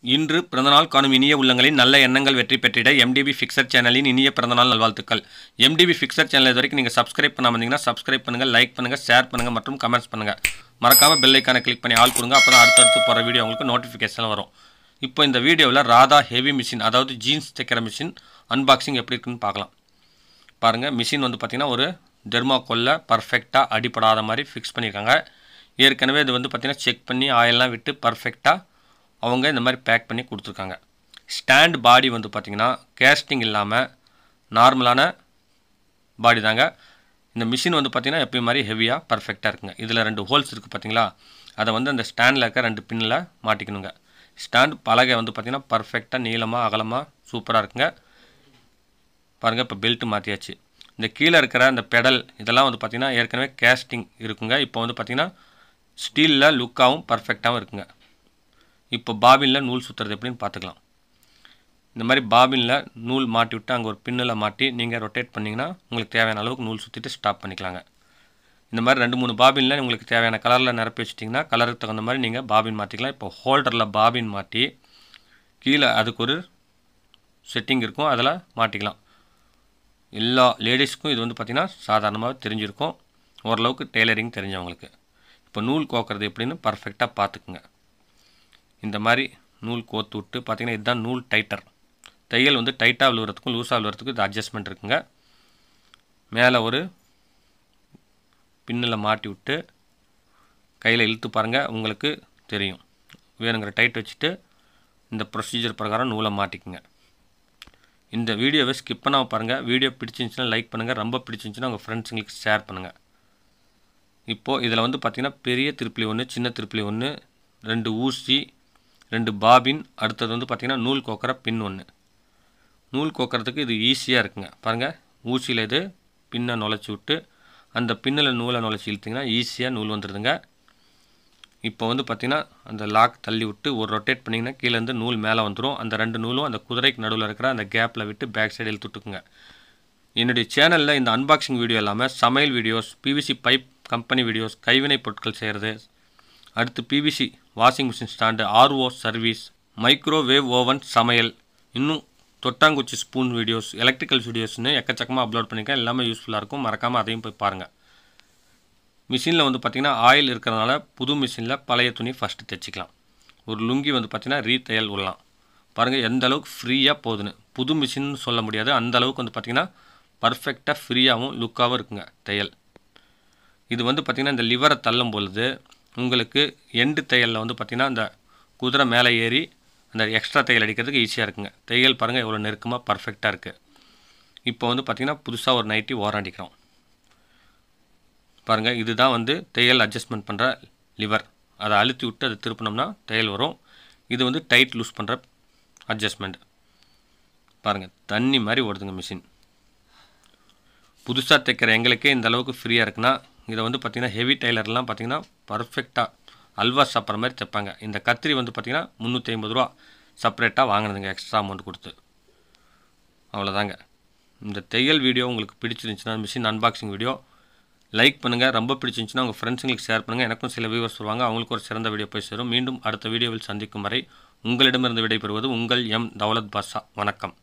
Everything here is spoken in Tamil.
இன்று பிறந்தநாள் காணும் இனிய உள்ளங்களின் நல்ல எண்ணங்கள் வெற்றி பெற்றிட MDBfixer சேனலின் இனிய பிறந்தநாள் நல்வாழ்த்துக்கள். MDBfixer சேனல் இதுவரைக்கும் நீங்கள் சப்ஸ்கிரைப் பண்ணாமல் இருந்தீங்கன்னா சப்ஸ்கிரைப் பண்ணுங்கள், லைக் பண்ணுங்கள், ஷேர் பண்ணுங்கள் மற்றும் கமெண்ட்ஸ் பண்ணுங்கள். மறக்காமல் பெல் ஐக்கானை கிளிக் பண்ணி ஆல் கொடுங்க. அப்போ தான் அடுத்தடுத்து போகிற வீடியோ உங்களுக்கு நோட்டிஃபிகேஷன் வரும். இப்போ இந்த வீடியோவில் ராதா ஹெவி மிஷின், அதாவது ஜீன்ஸ் தைக்கிற மிஷின் அன்பாக்சிங் எப்படி இருக்குன்னு பார்க்கலாம். பாருங்கள், மிஷின் வந்து பார்த்திங்கன்னா ஒரு தெர்மாக்கோலில் பர்ஃபெக்டாக அடிப்படாத மாதிரி ஃபிக்ஸ் பண்ணியிருக்காங்க. ஏற்கனவே இது வந்து பார்த்திங்கன்னா செக் பண்ணி ஆயிலெலாம் விட்டு பர்ஃபெக்டாக அவங்க இந்த மாதிரி பேக் பண்ணி கொடுத்துருக்காங்க. ஸ்டாண்ட் பாடி வந்து பார்த்திங்கன்னா கேஸ்டிங் இல்லாமல் நார்மலான பாடி தாங்க. இந்த மிஷின் வந்து பார்த்திங்கன்னா எப்பயும் மாதிரி ஹெவியாக பர்ஃபெக்டாக இருக்குங்க. இதில் 2 ஹோல்ஸ் இருக்குது பார்த்திங்களா, அதை வந்து அந்த ஸ்டாண்டில் இருக்க 2 பின்னில் மாட்டிக்கணுங்க. ஸ்டாண்ட் பலகை வந்து பார்த்திங்கன்னா பர்ஃபெக்டாக நீளமாக அகலமாக சூப்பராக இருக்குங்க. பாருங்கள், இப்போ பெல்ட்டு மாற்றியாச்சு. இந்த கீழே இருக்கிற அந்த பெடல் இதெல்லாம் வந்து பார்த்திங்கன்னா ஏற்கனவே கேஸ்டிங் இருக்குங்க. இப்போ வந்து பார்த்திங்கன்னா ஸ்டீலில் லுக்காகவும் பர்ஃபெக்டாகவும் இருக்குங்க. இப்போ பாபினில் நூல் சுற்றுறது எப்படின்னு பார்த்துக்கலாம். இந்த மாதிரி பாபினில் நூல் மாட்டி விட்டு அங்கே ஒரு பின்னில் மாட்டி நீங்கள் ரொட்டேட் பண்ணிங்கன்னா உங்களுக்கு தேவையான அளவுக்கு நூல் சுற்றிட்டு ஸ்டாப் பண்ணிக்கலாங்க. இந்த மாதிரி 2-3 பாபினில் உங்களுக்கு தேவையான கலரில் நிரப்பி வச்சிட்டிங்கன்னா கலருக்கு தகுந்த மாதிரி நீங்கள் பாபின் மாற்றிக்கலாம். இப்போ ஹோல்டரில் பாபின் மாட்டி கீழே அதுக்கு ஒரு செட்டிங் இருக்கும், அதில் மாட்டிக்கலாம். எல்லா லேடிஸ்க்கும் இது வந்து பார்த்திங்கன்னா சாதாரணமாக தெரிஞ்சிருக்கும், ஓரளவுக்கு டெய்லரிங் தெரிஞ்சவங்களுக்கு. இப்போ நூல் கோக்கிறது எப்படின்னு பர்ஃபெக்டாக பார்த்துக்குங்க. இந்த மாதிரி நூல் கோத்து விட்டு பார்த்திங்கன்னா இதுதான் நூல் டைட்டர். தையல் வந்து டைட்டாக விழுவுறதுக்கும் லூஸாக விழுவுறதுக்கும் இது அட்ஜஸ்ட்மெண்ட் இருக்குங்க. மேலே ஒரு பின்னில் மாட்டி விட்டு கையில் இழுத்து பாருங்கள், உங்களுக்கு தெரியும். வேணுங்கிற டைட் வச்சுட்டு இந்த ப்ரொசீஜர் பிரகாரம் நூலை மாட்டிக்குங்க. இந்த வீடியோவை ஸ்கிப் பண்ணாமல் பாருங்கள். வீடியோ பிடிச்சிருந்துச்சுன்னா லைக் பண்ணுங்கள், ரொம்ப பிடிச்சிருந்துச்சுன்னா உங்கள் ஃப்ரெண்ட்ஸுங்களுக்கு ஷேர் பண்ணுங்கள். இப்போது இதில் வந்து பார்த்திங்கன்னா பெரிய திருப்பிலி ஒன்று, சின்ன திருப்பிலி ஒன்று, 2 ஊசி, 2 பாபின், அடுத்தது வந்து பார்த்திங்கன்னா நூல் கோக்கிற பின் ஒன்று. நூல் கோக்கிறதுக்கு இது ஈஸியாக இருக்குங்க. பாருங்கள், ஊசியில் இது பின்னை நுழைச்சி விட்டு அந்த பின்னில் நூலை நுழைச்சி இழுத்திங்கன்னா ஈஸியாக நூல் வந்துடுதுங்க. இப்போ வந்து பார்த்திங்கன்னா அந்த லாக் தள்ளி விட்டு ஒரு ரொட்டேட் பண்ணிங்கன்னா கீழேருந்து நூல் மேலே வந்துடும். அந்த 2 நூலும் அந்த குதிரைக்கு நடுவில் இருக்கிற அந்த கேப்பில் விட்டு பேக் சைடு இழுத்துட்டுக்குங்க. என்னுடைய சேனலில் இந்த அன்பாக்சிங் வீடியோ இல்லாமல் சமையல் videos, PVC pipe company videos, கைவினை பொருட்கள் செய்கிறது, அடுத்து PVC washing machine stand, RO service, microwave oven சமையல், இன்னும் தொட்டாங்குச்சி ஸ்பூன் வீடியோஸ், எலக்ட்ரிக்கல் வீடியோஸ்னு எக்கச்சக்கமாக அப்லோட் பண்ணியிருக்கேன். எல்லாமே யூஸ்ஃபுல்லாக இருக்கும், மறக்காமல் அதையும் போய் பாருங்கள். மிஷினில் வந்து பார்த்திங்கன்னா ஆயில் இருக்கிறதுனால புது மிஷினில் பழைய துணி ஃபஸ்ட்டு தைச்சிக்கலாம். ஒரு லுங்கி வந்து பார்த்திங்கன்னா ரீதையல் விடலாம். பாருங்கள் எந்த அளவுக்கு ஃப்ரீயாக போகுதுன்னு. புது மிஷின் சொல்ல முடியாது, அந்த அளவுக்கு வந்து பார்த்திங்கன்னா பர்ஃபெக்டாக ஃப்ரீயாகவும் லுக்காகவும் இருக்குங்க தையல். இது வந்து பார்த்திங்கன்னா இந்த லிவரை தள்ளும் பொழுது உங்களுக்கு எண்டு தையலில் வந்து பார்த்திங்கன்னா அந்த குதிரை மேலே ஏறி அந்த எக்ஸ்ட்ரா தையல் அடிக்கிறதுக்கு ஈஸியாக இருக்குங்க. தையல் பாருங்கள் எவ்வளோ நெருக்கமாக பர்ஃபெக்டாக இருக்குது. இப்போ வந்து பார்த்திங்கன்னா புதுசாக ஒரு நைட்டி ஓராண்டிக்கிறோம். பாருங்கள், இதுதான் வந்து தையல் அட்ஜஸ்ட்மெண்ட் பண்ணுற லிவர். அதை அழுத்தி விட்டு அதை திருப்பினோம்னா தையல் வரும். இது வந்து டைட் லூஸ் பண்ணுற அட்ஜஸ்ட்மெண்ட். பாருங்கள், தண்ணி மாதிரி ஓடுதுங்க மிஷின். புதுசாக தைக்கிற எங்களுக்கே இந்த அளவுக்கு ஃப்ரீயாக இருக்குன்னா இதை வந்து பார்த்திங்கன்னா ஹெவி டைலர்லாம் பார்த்திங்கன்னா பர்ஃபெக்டாக அல்வா சாப்பிட்ற மாதிரி தைப்பாங்க. இந்த கத்திரி வந்து பார்த்திங்கன்னா 350 ரூபா செப்பரேட்டாக வாங்கினதுங்க, எக்ஸ்ட்ரா அமௌண்ட் கொடுத்து. அவ்வளோதாங்க. இந்த தையல் வீடியோ உங்களுக்கு பிடிச்சிருந்துச்சுன்னா, மிஷின் அன்பாக்சிங் வீடியோ லைக் பண்ணுங்கள், ரொம்ப பிடிச்சிருந்துச்சுன்னா உங்கள் ஃப்ரெண்ட்ஸுங்களுக்கு ஷேர் பண்ணுங்கள். எனக்கும் சில வியூவர்ஸ் வருவாங்க, அவங்களுக்கு ஒரு சிறந்த வீடியோ போய் சேரும். மீண்டும் அடுத்த வீடியோவில் சந்திக்கும் வரை உங்களிடமிருந்து விடைபெறுவது உங்கள் M. தௌலத் பாஷா. வணக்கம்.